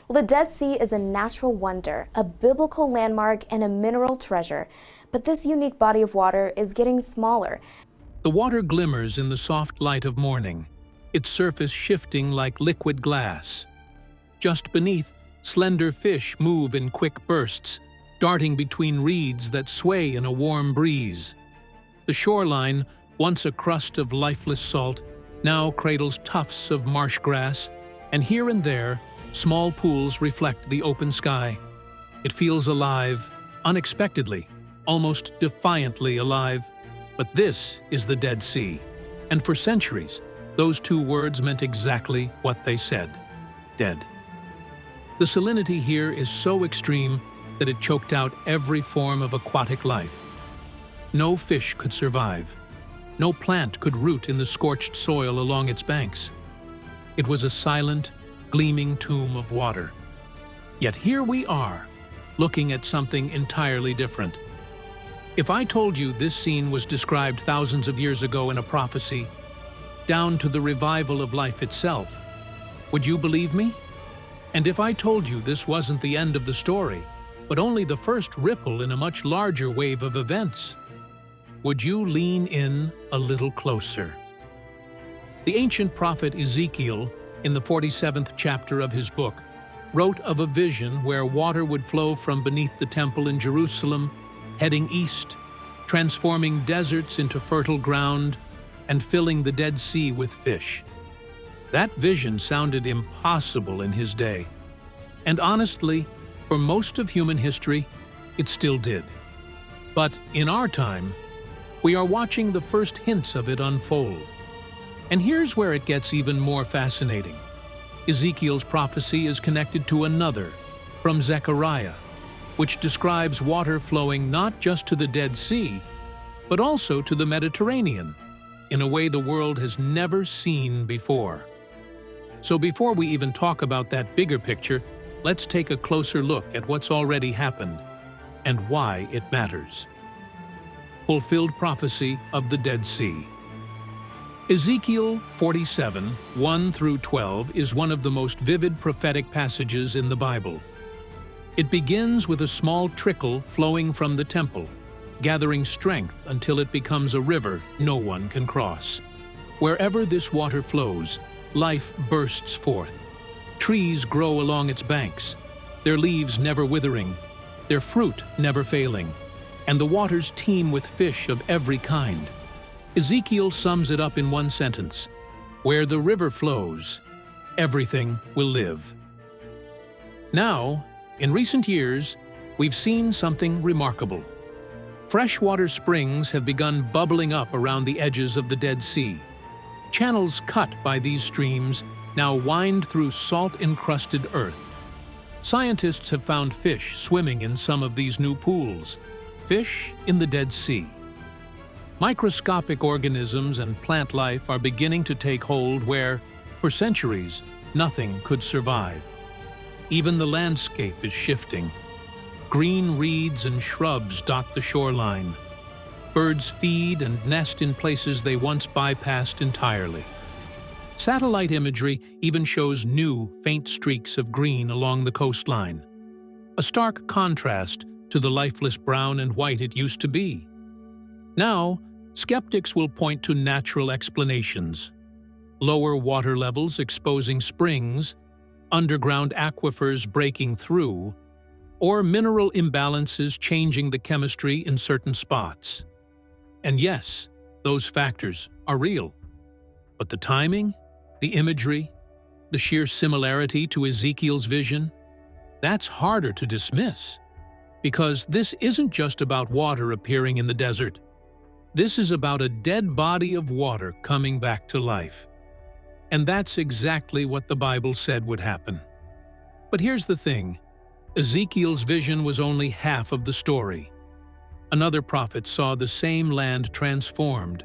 Well, the Dead Sea is a natural wonder, a biblical landmark, and a mineral treasure. But this unique body of water is getting smaller. The water glimmers in the soft light of morning, its surface shifting like liquid glass. Just beneath, slender fish move in quick bursts, darting between reeds that sway in a warm breeze. The shoreline, once a crust of lifeless salt, now cradles tufts of marsh grass, and here and there, small pools reflect the open sky. It feels alive, unexpectedly, almost defiantly alive. But this is the Dead Sea, and for centuries, those two words meant exactly what they said: dead. The salinity here is so extreme that it choked out every form of aquatic life. No fish could survive. No plant could root in the scorched soil along its banks. It was a silent, gleaming tomb of water. Yet here we are, looking at something entirely different. If I told you this scene was described thousands of years ago in a prophecy, down to the revival of life itself, would you believe me? And if I told you this wasn't the end of the story, but only the first ripple in a much larger wave of events, would you lean in a little closer? The ancient prophet Ezekiel, in the 47th chapter of his book, wrote of a vision where water would flow from beneath the temple in Jerusalem, heading east, transforming deserts into fertile ground, and filling the Dead Sea with fish. That vision sounded impossible in his day. And honestly, for most of human history, it still did. But in our time, we are watching the first hints of it unfold. And here's where it gets even more fascinating. Ezekiel's prophecy is connected to another, from Zechariah, which describes water flowing not just to the Dead Sea, but also to the Mediterranean, in a way the world has never seen before. So before we even talk about that bigger picture, let's take a closer look at what's already happened and why it matters. Fulfilled prophecy of the Dead Sea. Ezekiel 47, 1 through 12 is one of the most vivid prophetic passages in the Bible. It begins with a small trickle flowing from the temple, gathering strength until it becomes a river no one can cross. Wherever this water flows, life bursts forth. Trees grow along its banks, their leaves never withering, their fruit never failing, and the waters teem with fish of every kind. Ezekiel sums it up in one sentence: where the river flows, everything will live. Now, in recent years, we've seen something remarkable. Freshwater springs have begun bubbling up around the edges of the Dead Sea. Channels cut by these streams now wind through salt-encrusted earth. Scientists have found fish swimming in some of these new pools, fish in the Dead Sea. Microscopic organisms and plant life are beginning to take hold where, for centuries, nothing could survive. Even the landscape is shifting. Green reeds and shrubs dot the shoreline. Birds feed and nest in places they once bypassed entirely. Satellite imagery even shows new, faint streaks of green along the coastline, a stark contrast to the lifeless brown and white it used to be. Now, skeptics will point to natural explanations: lower water levels exposing springs, underground aquifers breaking through, or mineral imbalances changing the chemistry in certain spots. And yes, those factors are real. But the timing, the imagery, the sheer similarity to Ezekiel's vision, that's harder to dismiss. Because this isn't just about water appearing in the desert. This is about a dead body of water coming back to life. And that's exactly what the Bible said would happen. But here's the thing: Ezekiel's vision was only half of the story. Another prophet saw the same land transformed,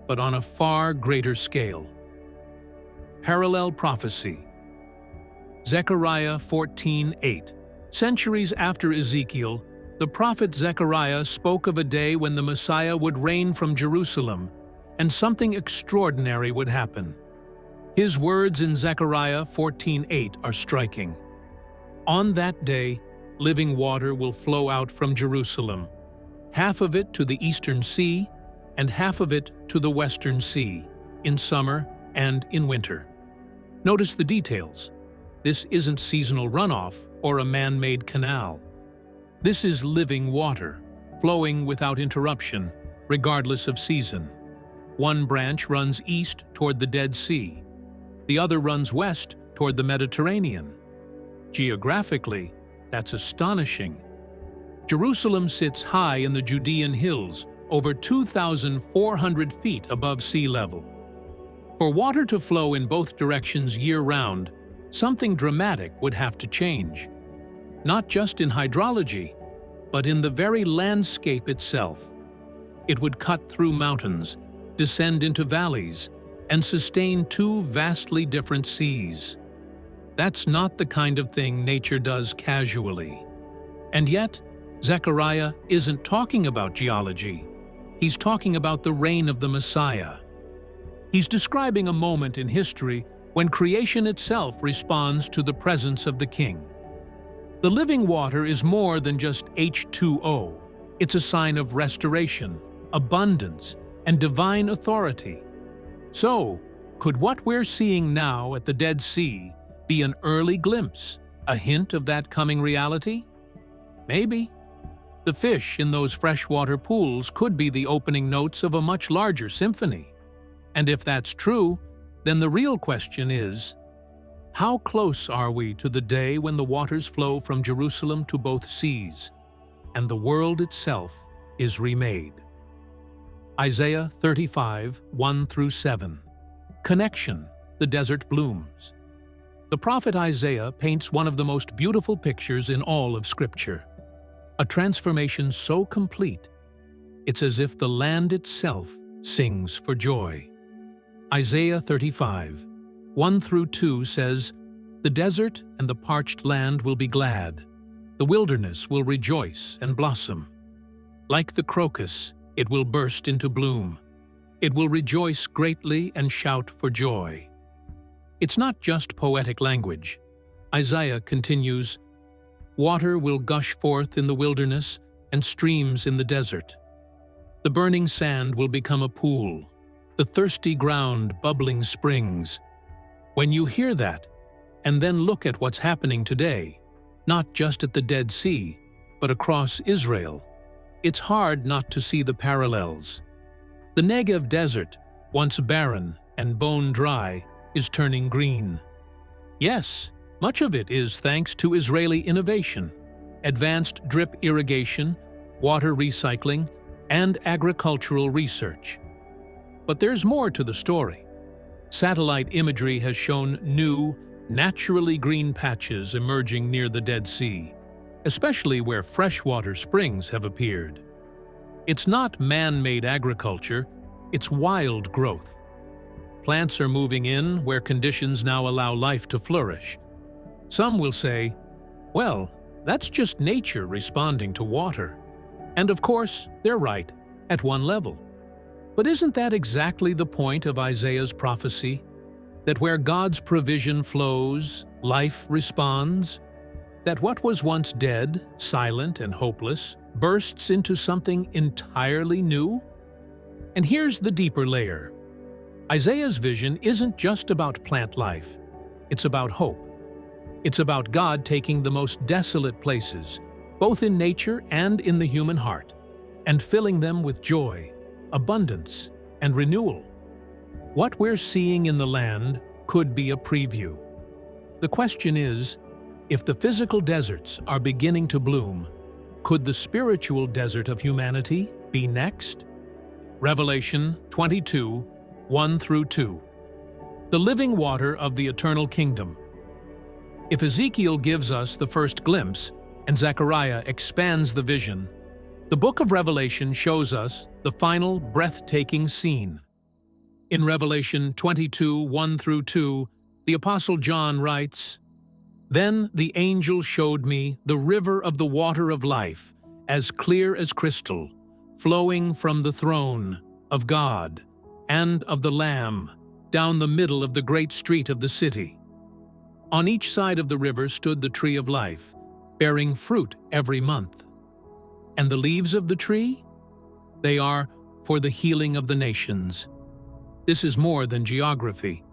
but on a far greater scale. Parallel prophecy. Zechariah 14:8. Centuries after Ezekiel, the prophet Zechariah spoke of a day when the Messiah would reign from Jerusalem, and something extraordinary would happen. His words in Zechariah 14:8 are striking. On that day, living water will flow out from Jerusalem, half of it to the eastern sea and half of it to the western sea, in summer and in winter. Notice the details. This isn't seasonal runoff or a man-made canal. This is living water, flowing without interruption, regardless of season. One branch runs east toward the Dead Sea. The other runs west toward the Mediterranean. Geographically, that's astonishing. Jerusalem sits high in the Judean hills, over 2,400 feet above sea level. For water to flow in both directions year-round, something dramatic would have to change. Not just in hydrology, but in the very landscape itself. It would cut through mountains, descend into valleys, and sustain two vastly different seas. That's not the kind of thing nature does casually. And yet, Zechariah isn't talking about geology. He's talking about the reign of the Messiah. He's describing a moment in history when creation itself responds to the presence of the King. The living water is more than just H2O. It's a sign of restoration, abundance, and divine authority. So, could what we're seeing now at the Dead Sea be an early glimpse, a hint of that coming reality? Maybe. The fish in those freshwater pools could be the opening notes of a much larger symphony. And if that's true, then the real question is, how close are we to the day when the waters flow from Jerusalem to both seas, and the world itself is remade? Isaiah 35, 1-7. Connection, the desert blooms. The prophet Isaiah paints one of the most beautiful pictures in all of Scripture. A transformation so complete, it's as if the land itself sings for joy. Isaiah 35, 1-2 says, "The desert and the parched land will be glad. The wilderness will rejoice and blossom. Like the crocus, it will burst into bloom. It will rejoice greatly and shout for joy." It's not just poetic language. Isaiah continues, "Water will gush forth in the wilderness and streams in the desert. The burning sand will become a pool, the thirsty ground bubbling springs." When you hear that, and then look at what's happening today, not just at the Dead Sea, but across Israel, it's hard not to see the parallels. The Negev desert, once barren and bone-dry, is turning green. Yes, much of it is thanks to Israeli innovation, advanced drip irrigation, water recycling, and agricultural research. But there's more to the story. Satellite imagery has shown new, naturally green patches emerging near the Dead Sea, especially where freshwater springs have appeared. It's not man-made agriculture, it's wild growth. Plants are moving in where conditions now allow life to flourish. Some will say, well, that's just nature responding to water. And of course, they're right, at one level. But isn't that exactly the point of Isaiah's prophecy? That where God's provision flows, life responds? That what was once dead, silent, and hopeless bursts into something entirely new? And here's the deeper layer. Isaiah's vision isn't just about plant life. It's about hope. It's about God taking the most desolate places, both in nature and in the human heart, and filling them with joy, abundance, and renewal. What we're seeing in the land could be a preview. The question is, if the physical deserts are beginning to bloom, could the spiritual desert of humanity be next? Revelation 22, 1-2. The living water of the eternal kingdom. If Ezekiel gives us the first glimpse and Zechariah expands the vision, the book of Revelation shows us the final breathtaking scene. In Revelation 22, 1-2, the Apostle John writes, "Then the angel showed me the river of the water of life, as clear as crystal, flowing from the throne of God and of the Lamb, down the middle of the great street of the city." On each side of the river stood the tree of life, bearing fruit every month. And the leaves of the tree? They are for the healing of the nations. This is more than geography.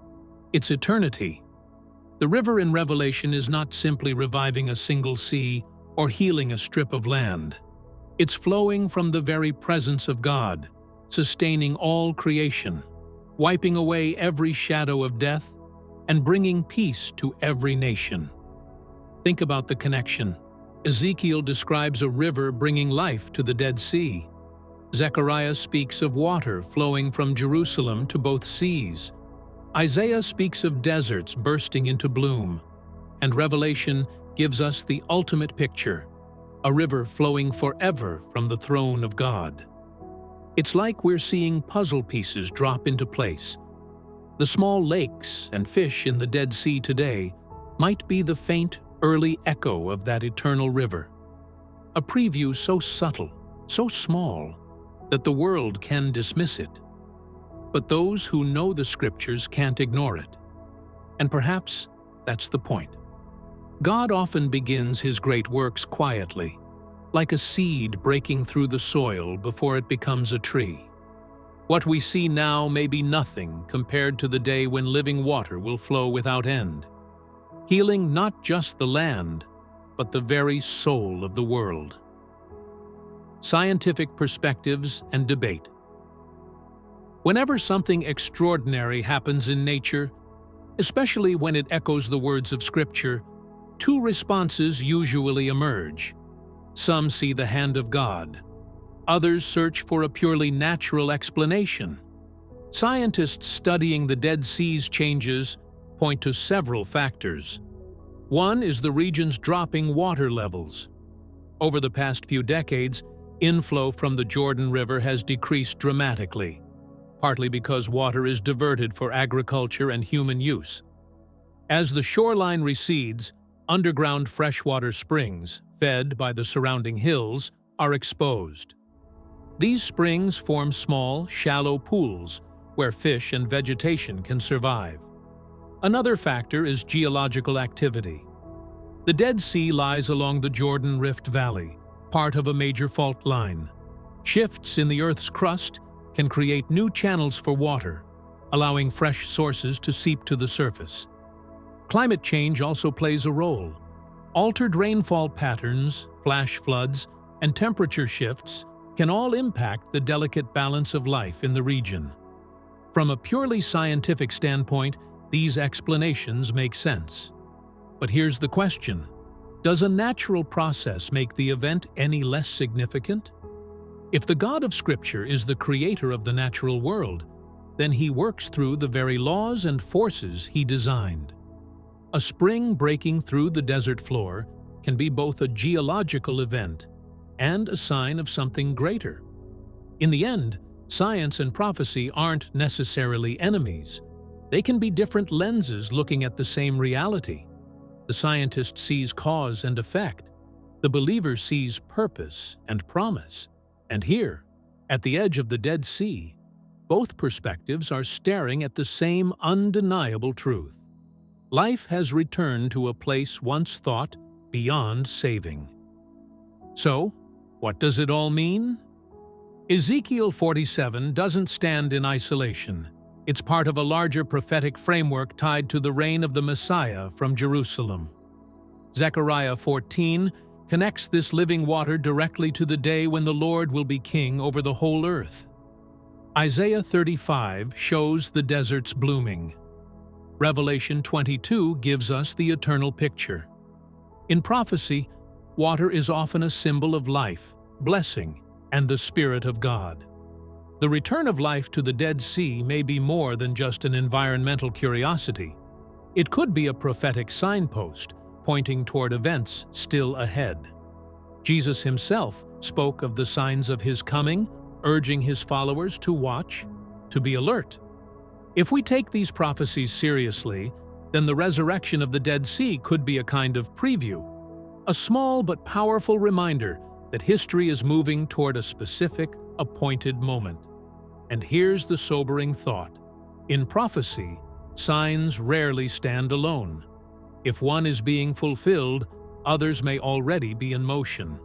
It's eternity. The river in Revelation is not simply reviving a single sea or healing a strip of land. It's flowing from the very presence of God, sustaining all creation, wiping away every shadow of death, and bringing peace to every nation. Think about the connection. Ezekiel describes a river bringing life to the Dead Sea. Zechariah speaks of water flowing from Jerusalem to both seas. Isaiah speaks of deserts bursting into bloom. And Revelation gives us the ultimate picture, a river flowing forever from the throne of God. It's like we're seeing puzzle pieces drop into place. The small lakes and fish in the Dead Sea today might be the faint, early echo of that eternal river. A preview so subtle, so small, that the world can dismiss it. But those who know the Scriptures can't ignore it. And perhaps that's the point. God often begins His great works quietly, like a seed breaking through the soil before it becomes a tree. What we see now may be nothing compared to the day when living water will flow without end, healing not just the land, but the very soul of the world. Scientific perspectives and debate. Whenever something extraordinary happens in nature, especially when it echoes the words of Scripture, two responses usually emerge. Some see the hand of God. Others search for a purely natural explanation. Scientists studying the Dead Sea's changes point to several factors. One is the region's dropping water levels. Over the past few decades, inflow from the Jordan River has decreased dramatically, partly because water is diverted for agriculture and human use. As the shoreline recedes, underground freshwater springs, fed by the surrounding hills, are exposed. These springs form small, shallow pools where fish and vegetation can survive. Another factor is geological activity. The Dead Sea lies along the Jordan Rift Valley, part of a major fault line. Shifts in the Earth's crust can create new channels for water, allowing fresh sources to seep to the surface. Climate change also plays a role. Altered rainfall patterns, flash floods, and temperature shifts can all impact the delicate balance of life in the region. From a purely scientific standpoint, these explanations make sense. But here's the question: does a natural process make the event any less significant? If the God of Scripture is the creator of the natural world, then He works through the very laws and forces He designed. A spring breaking through the desert floor can be both a geological event and a sign of something greater. In the end, science and prophecy aren't necessarily enemies. They can be different lenses looking at the same reality. The scientist sees cause and effect. The believer sees purpose and promise. And here, at the edge of the Dead Sea, both perspectives are staring at the same undeniable truth. Life has returned to a place once thought beyond saving. So, what does it all mean? Ezekiel 47 doesn't stand in isolation. It's part of a larger prophetic framework tied to the reign of the Messiah from Jerusalem. Zechariah 14 connects this living water directly to the day when the Lord will be king over the whole earth. Isaiah 35 shows the deserts blooming. Revelation 22 gives us the eternal picture. In prophecy, water is often a symbol of life, blessing, and the Spirit of God. The return of life to the Dead Sea may be more than just an environmental curiosity. It could be a prophetic signpost, pointing toward events still ahead. Jesus Himself spoke of the signs of His coming, urging His followers to watch, to be alert. If we take these prophecies seriously, then the resurrection of the Dead Sea could be a kind of preview, a small but powerful reminder that history is moving toward a specific, appointed moment. And here's the sobering thought: in prophecy, signs rarely stand alone. If one is being fulfilled, others may already be in motion.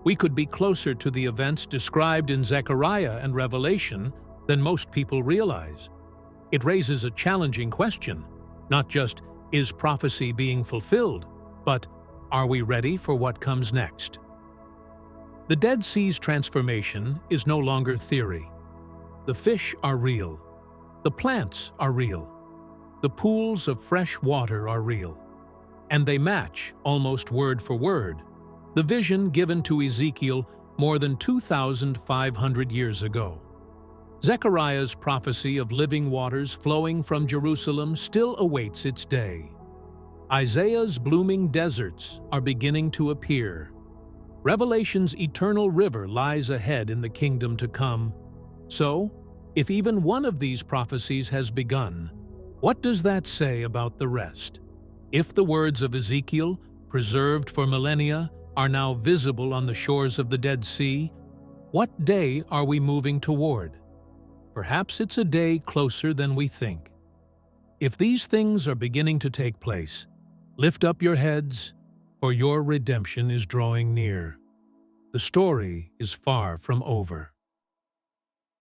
We could be closer to the events described in Zechariah and Revelation than most people realize. It raises a challenging question, not just, is prophecy being fulfilled, but are we ready for what comes next? The Dead Sea's transformation is no longer theory. The fish are real. The plants are real. The pools of fresh water are real. And they match, almost word for word, the vision given to Ezekiel more than 2,500 years ago. Zechariah's prophecy of living waters flowing from Jerusalem still awaits its day. Isaiah's blooming deserts are beginning to appear. Revelation's eternal river lies ahead in the kingdom to come. So, if even one of these prophecies has begun, what does that say about the rest? If the words of Ezekiel, preserved for millennia, are now visible on the shores of the Dead Sea, what day are we moving toward? Perhaps it's a day closer than we think. If these things are beginning to take place, lift up your heads, for your redemption is drawing near. The story is far from over.